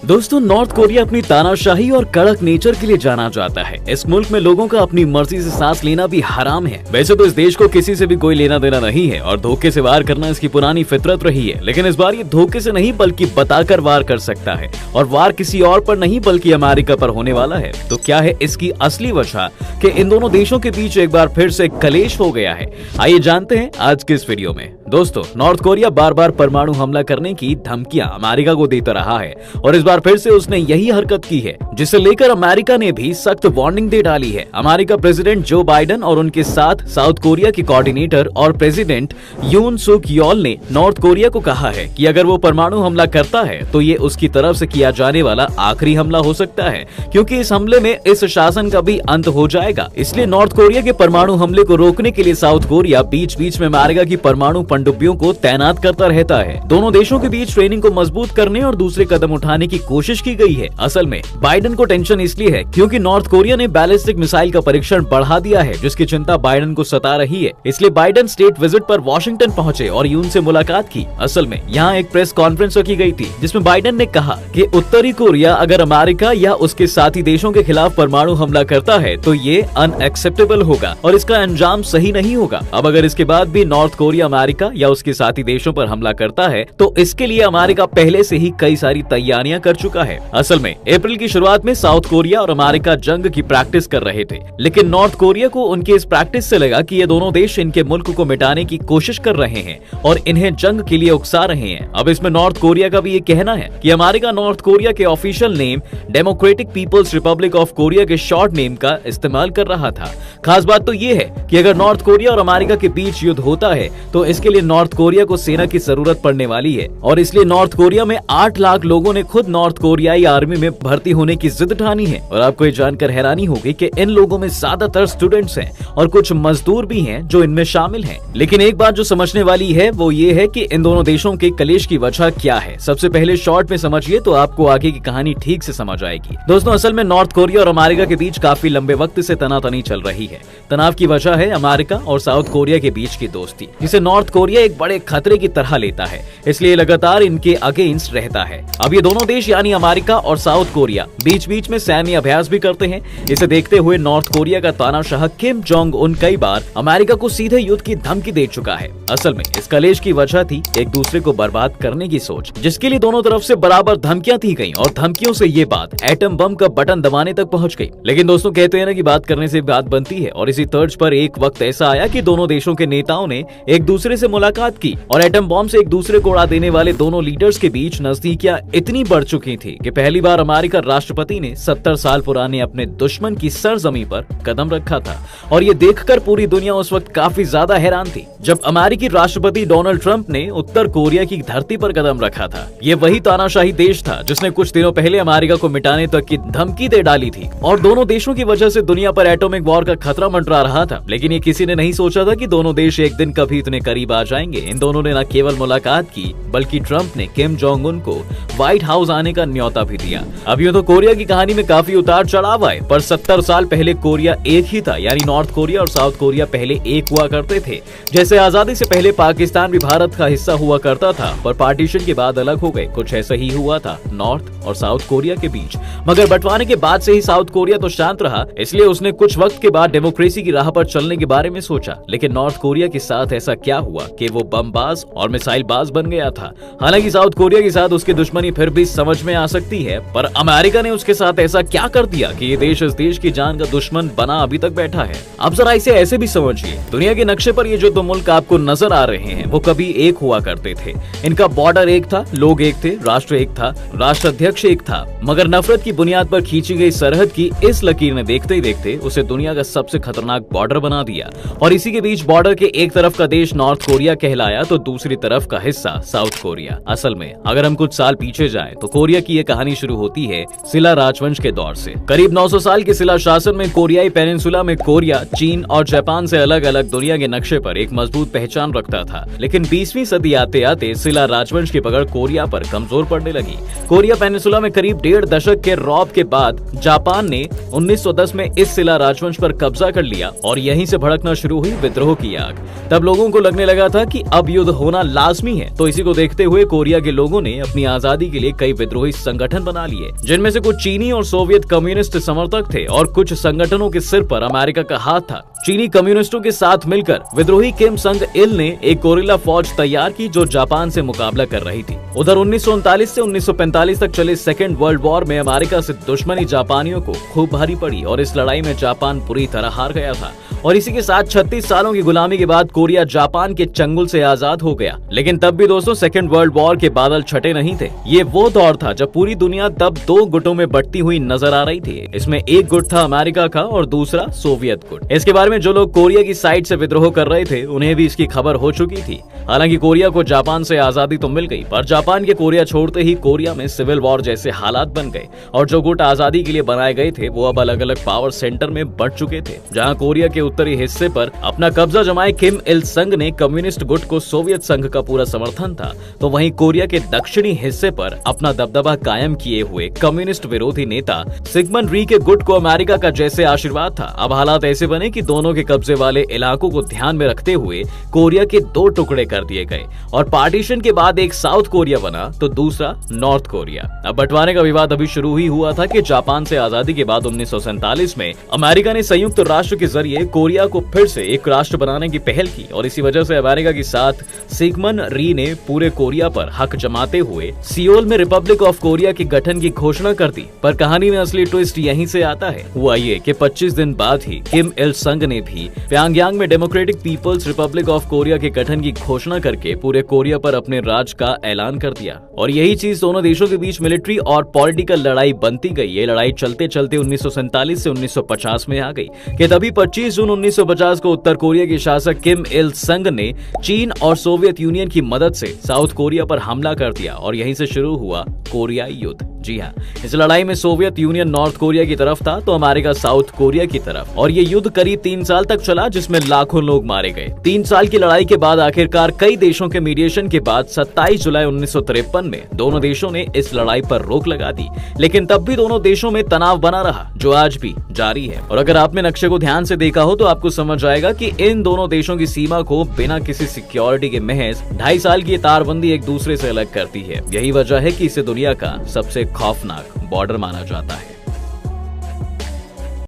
दोस्तों, north Korea अपनी तानाशाही और कड़क नेचर के लिए जाना जाता है। इस मुल्क में लोगों का अपनी मर्जी से सांस लेना भी हराम है। वैसे तो इस देश को किसी से भी कोई लेना देना नहीं है और धोखे से वार करना इसकी पुरानी फितरत रही है, लेकिन इस बार ये धोखे से नहीं बल्कि बताकर वार कर सकता है, और वार किसी और पर नहीं बल्कि अमेरिका पर होने वाला है। तो क्या है इसकी असली वजह कि इन दोनों देशों के बीच एक बार फिर से कलेश हो गया है? आइए जानते हैं आज के इस वीडियो में। दोस्तों, नॉर्थ कोरिया बार बार परमाणु हमला करने की धमकियां अमेरिका को देता रहा है और इस बार फिर से उसने यही हरकत की है, जिसे लेकर अमेरिका ने भी सख्त वार्निंग दे डाली है। अमेरिका प्रेसिडेंट जो बाइडेन और उनके साथ साउथ कोरिया के कोऑर्डिनेटर और प्रेसिडेंट यून सुक योल ने नॉर्थ कोरिया को कहा है कि अगर वो परमाणु हमला करता है तो ये उसकी तरफ से किया जाने वाला आखिरी हमला हो सकता है, क्योंकि इस हमले में इस शासन का भी अंत हो जाएगा। इसलिए नॉर्थ कोरिया के परमाणु हमले को रोकने के लिए साउथ कोरिया बीच बीच में अमेरिका की परमाणु पनडुब्बियों को तैनात करता रहता है। दोनों देशों के बीच ट्रेनिंग को मजबूत करने और दूसरे कदम उठाने की कोशिश की गई है। असल में बाइडेन को टेंशन इसलिए है क्योंकि नॉर्थ कोरिया ने बैलिस्टिक मिसाइल का परीक्षण बढ़ा दिया है, जिसकी चिंता बाइडेन को सता रही है। इसलिए बाइडेन स्टेट विजिट पर वॉशिंगटन पहुंचे और यून से मुलाकात की। असल में यहाँ एक प्रेस कॉन्फ्रेंस रखी गई थी, जिसमें बाइडेन ने कहा कि उत्तरी कोरिया अगर अमेरिका या उसके साथी देशों के खिलाफ परमाणु हमला करता है तो ये अनएक्सेप्टेबल होगा और इसका अंजाम सही नहीं होगा। अब अगर इसके बाद भी नॉर्थ कोरिया अमेरिका या उसके साथी देशों पर हमला करता है तो इसके लिए अमेरिका पहले से ही कई सारी तैयारियां कर चुका है। असल में अप्रैल की शुरुआत में साउथ कोरिया और अमेरिका जंग की प्रैक्टिस कर रहे थे, लेकिन नॉर्थ कोरिया को उनकी इस प्रैक्टिस से लगा कि ये दोनों देश इनके मुल्क को मिटाने की कोशिश कर रहे हैं और इन्हें जंग के लिए उकसा रहे हैं। अब इसमें नॉर्थ कोरिया का भी ये कहना है कि अमेरिका नॉर्थ कोरिया के official name Democratic People's Republic of Korea के शॉर्ट नेम का इस्तेमाल कर रहा था। खास बात तो ये है कि अगर नॉर्थ कोरिया और अमेरिका के बीच युद्ध होता है तो इसके लिए नॉर्थ कोरिया को सेना की जरूरत पड़ने वाली है, और इसलिए नॉर्थ कोरिया में 8 लाख लोगों ने खुद नॉर्थ कोरियाई आर्मी में भर्ती होने की जिद ठानी है। और आपको ये जानकर हैरानी होगी कि इन लोगों में ज्यादातर स्टूडेंट्स हैं और कुछ मजदूर भी हैं जो इनमें शामिल हैं। लेकिन एक बात जो समझने वाली है वो ये है कि इन दोनों देशों के कलेश की वजह क्या है। सबसे पहले शॉर्ट में समझिए तो आपको आगे की कहानी ठीक से समझ आएगी। दोस्तों, असल में नॉर्थ कोरिया और अमेरिका के बीच काफी लंबे वक्त से तनातनी चल रही है। तनाव की वजह है अमेरिका और साउथ कोरिया के बीच की दोस्ती, जिसे नॉर्थ कोरिया एक बड़े खतरे की तरह लेता है, इसलिए लगातार इनके अगेंस्ट रहता है। अब ये दोनों देश यानी अमेरिका और साउथ कोरिया बीच बीच में सैन्य अभ्यास भी करते हैं। इसे देखते हुए नॉर्थ कोरिया का तानाशाह किम जोंग उन कई बार अमेरिका को सीधे युद्ध की धमकी दे चुका है। असल में इस कलेश की वजह थी एक दूसरे को बर्बाद करने की सोच, जिसके लिए दोनों तरफ से बराबर धमकियां दी गई और धमकियों से ये बात एटम बम का बटन दबाने तक पहुंच गई। लेकिन दोस्तों, कहते हैं ना कि बात करने से बात बनती है, और इसी तर्ज पर एक वक्त ऐसा आया कि दोनों देशों के नेताओं ने एक दूसरे से मुलाकात की और एटम बम से एक दूसरे को उड़ा देने वाले दोनों लीडर्स के बीच नजदीकियां इतनी बढ़ चुकी थी कि पहली बार अमेरिका राष्ट्रपति ने 70 साल पुराने अपने दुश्मन की सरजमी पर कदम रखा था। और ये देखकर पूरी दुनिया उस वक्त काफी ज्यादा हैरान थी जब अमेरिकी राष्ट्रपति डोनाल्ड ट्रंप ने उत्तर कोरिया की धरती पर कदम रखा था। ये वही तानाशाही देश था जिसने कुछ दिनों पहले अमेरिका को मिटाने तक की धमकी दे डाली थी, और दोनों देशों की वजह से दुनिया पर एटॉमिक वॉर का खतरा मंडरा रहा था। लेकिन ये किसी ने नहीं सोचा था कि दोनों देश एक दिन कभी इतने करीब आ जाएंगे। इन दोनों ने न केवल मुलाकात की बल्कि ट्रंप ने किम जोंग उन को व्हाइट हाउस आने का न्योता भी दिया। अब यूं तो कोरिया की कहानी में काफी उतार चढ़ाव आए, पर 70 साल पहले कोरिया एक ही था, यानी नॉर्थ कोरिया और साउथ कोरिया पहले एक हुआ करते थे। जैसे आजादी से पहले पाकिस्तान भी भारत का हिस्सा हुआ करता था, पर पार्टीशन के बाद अलग हो गए। कुछ ऐसा ही हुआ था नॉर्थ और साउथ कोरिया के बीच, मगर बंटवारे के बाद से ही साउथ कोरिया तो शांत रहा, इसलिए उसने कुछ वक्त के बाद डेमोक्रेसी की राह पर चलने के बारे में सोचा। लेकिन नॉर्थ कोरिया के साथ ऐसा क्या हुआ कि वो बमबाज और मिसाइल बाज बन गया था। हालांकि साउथ कोरिया के साथ उसकी दुश्मनी फिर भी समझ में आ सकती है, पर अमेरिका ने उसके साथ ऐसा क्या कर दिया कि ये देश इस देश की जान का दुश्मन बना अभी तक बैठा है। अब जरा इसे ऐसे भी समझिए, दुनिया के नक्शे पर ये जो दो मुल्क आपको नजर आ रहे हैं वो कभी एक हुआ करते थे। इनका बॉर्डर एक था, लोग एक थे, राष्ट्र एक था, राष्ट्राध्यक्ष एक था, मगर नफरत की बुनियाद पर खींची गई सरहद की इस लकीर ने देखते ही देखते उसे दुनिया का सबसे खतरनाक बॉर्डर बना दिया। और इसी के बीच बॉर्डर के एक तरफ का देश नॉर्थ कोरिया कहलाया तो दूसरी तरफ का हिस्सा साउथ कोरिया। असल में अगर हम कुछ साल पीछे जाएं तो कोरिया की ये कहानी शुरू होती है शिला राजवंश के दौर से। करीब 900 साल के शिला शासन में कोरियाई पेनिनसुला में कोरिया चीन और जापान से अलग अलग दुनिया के नक्शे पर एक मजबूत पहचान रखता था। लेकिन 20वीं सदी आते आते शिला राजवंश की पकड़ कोरिया पर कमजोर पड़ने लगी। कोरिया पेनिनसुला में करीब 1.5 दशक के रौब के बाद जापान ने 1910 में इस शिला राजवंश पर कब्जा कर लिया और यहीं से भड़कना शुरू हुई विद्रोह की आग। तब लोगों को लगने लगा था कि अब युद्ध होना लाजमी है, तो इसी को देखते हुए कोरिया के लोगों ने अपनी आजादी के लिए कई विद्रोह विद्रोही संगठन बना लिए, जिनमें से कुछ चीनी और सोवियत कम्युनिस्ट समर्थक थे और कुछ संगठनों के सिर पर अमेरिका का हाथ था। चीनी कम्युनिस्टों के साथ मिलकर विद्रोही किम संग इल ने एक गोरिल्ला फौज तैयार की जो जापान से मुकाबला कर रही थी। उधर 1939 से 1945 तक चले सेकेंड वर्ल्ड वॉर में अमेरिका से दुश्मनी जापानियों को खूब भारी पड़ी और इस लड़ाई में जापान पूरी तरह हार गया था और इसी के साथ 36 सालों की गुलामी के बाद कोरिया जापान के चंगुल से आजाद हो गया। लेकिन तब भी दोस्तों सेकेंड वर्ल्ड वॉर के बादल छटे नहीं थे। ये वो दौर था जब पूरी दुनिया तब दो गुटों में बंटती हुई नजर आ रही थी। इसमें एक गुट था अमेरिका का और दूसरा सोवियत गुट। इसके बारे में जो लोग कोरिया की साइड से विद्रोह कर रहे थे उन्हें भी इसकी खबर हो चुकी थी। हालांकि कोरिया को जापान से आजादी तो मिल गई, पर जापान के कोरिया छोड़ते ही कोरिया में सिविल वॉर जैसे हालात बन गए और जो गुट आजादी के लिए बनाए गए थे वो अब अलग अलग पावर सेंटर में बंट चुके थे। जहां कोरिया के उत्तरी हिस्से पर अपना कब्जा जमाए किम इल संग ने कम्युनिस्ट गुट को सोवियत संघ का पूरा समर्थन था, तो वहीं कोरिया के दक्षिणी हिस्से पर अपना दबदबा कायम किए हुए कम्युनिस्ट विरोधी नेता सिगमंड री के गुट को अमेरिका का जैसे आशीर्वाद था। अब हालात ऐसे बने कि दोनों के कब्जे वाले इलाकों को ध्यान में रखते हुए कोरिया के दो टुकड़े कर दिए गए और पार्टीशन के बाद एक साउथ कोरिया बना तो दूसरा नॉर्थ कोरिया। अब बंटवारे का विवाद अभी शुरू ही हुआ था कि जापान से आजादी के बाद 1947 में अमेरिका ने संयुक्त राष्ट्र के जरिए कोरिया को फिर से एक राष्ट्र बनाने की पहल की और इसी वजह से अमेरिका के साथ सिगमंड री ने पूरे कोरिया पर हक जमाते हुए सियोल में रिपब्लिक ऑफ कोरिया के गठन की घोषणा कर दी। पर कहानी में असली ट्विस्ट यहीं से आता है। हुआ ये कि 25 दिन बाद ही किम इल संग ने भी प्योंगयांग में Democratic People's Republic of Korea के गठन की घोषणा करके पूरे कोरिया पर अपने राज का ऐलान कर दिया और यही चीज दोनों देशों के बीच मिलिट्री और पॉलिटिकल लड़ाई बनती गई। ये लड़ाई चलते चलते 1947 से 1950 में आ गई कि तभी 25 जून 1950 को उत्तर कोरिया के शासक किम इल संग ने चीन और सोवियत यूनियन की मदद से साउथ कोरिया पर हमला कर दिया और यहीं से शुरू हुआ कोरियाई युद्ध। जी हाँ, इस लड़ाई में सोवियत यूनियन नॉर्थ कोरिया की तरफ था तो अमेरिका साउथ कोरिया की तरफ और ये युद्ध करीब 3 साल तक चला जिसमें लाखों लोग मारे गए। 3 साल की लड़ाई के बाद आखिरकार कई देशों के मीडिएशन के बाद 27 जुलाई 1953 में दोनों देशों ने इस लड़ाई पर रोक लगा दी, लेकिन तब भी दोनों देशों में तनाव बना रहा जो आज भी जारी है। और अगर आपने नक्शे को ध्यान से देखा हो तो आपको समझ आएगा कि इन दोनों देशों की सीमा को बिना किसी सिक्योरिटी के महज 2.5 साल की तारबंदी एक दूसरे से अलग करती है। यही वजह है कि इसे दुनिया का सबसे खौफनाक बॉर्डर माना जाता है।